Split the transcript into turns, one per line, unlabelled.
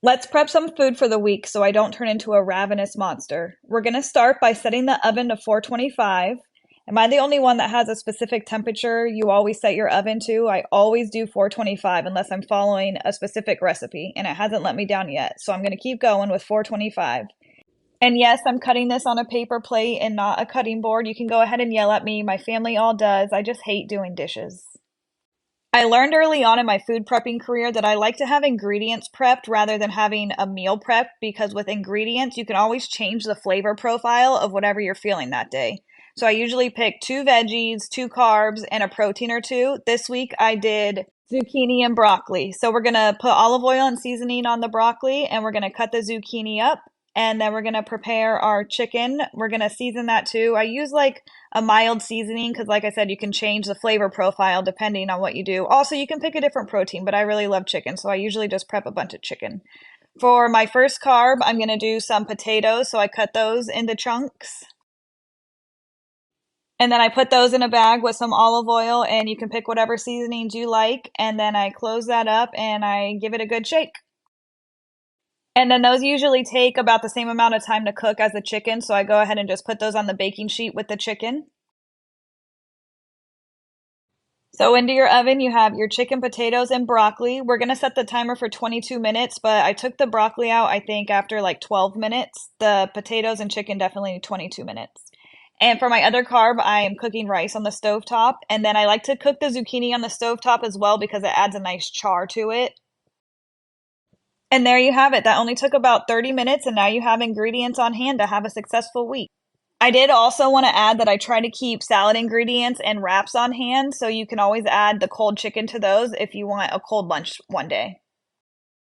Let's prep some food for the week so I don't turn into a ravenous monster. We're going to start by setting the oven to 425. Am I the only one that has a specific temperature you always set your oven to? I always do 425 unless I'm following a specific recipe, and it hasn't let me down yet. So I'm going to keep going with 425. And yes, I'm cutting this on a paper plate and not a cutting board. You can go ahead and yell at me. My family all does. I just hate doing dishes. I learned early on in my food prepping career that I like to have ingredients prepped rather than having a meal prep because with ingredients, you can always change the flavor profile of whatever you're feeling that day. So I usually pick two veggies, two carbs, and a protein or two. This week I did zucchini and broccoli. So we're going to put olive oil and seasoning on the broccoli and we're going to cut the zucchini up and then we're going to prepare our chicken. We're going to season that too. I use like a mild seasoning because, like I said, you can change the flavor profile depending on what you do. Also, you can pick a different protein, but I really love chicken, so I usually just prep a bunch of chicken. For my first carb, I'm going to do some potatoes, so I cut those into chunks. And then I put those in a bag with some olive oil, and you can pick whatever seasonings you like. And then I close that up and I give it a good shake. And then those usually take about the same amount of time to cook as the chicken, so I go ahead and just put those on the baking sheet with the chicken. So into your oven, you have your chicken, potatoes, and broccoli. We're going to set the timer for 22 minutes, but I took the broccoli out, I think, after like 12 minutes. The potatoes and chicken definitely need 22 minutes. And for my other carb, I am cooking rice on the stovetop. And then I like to cook the zucchini on the stovetop as well because it adds a nice char to it. And there you have it. That only took about 30 minutes, and now you have ingredients on hand to have a successful week. I did also want to add that I try to keep salad ingredients and wraps on hand, so you can always add the cold chicken to those if you want a cold lunch one day.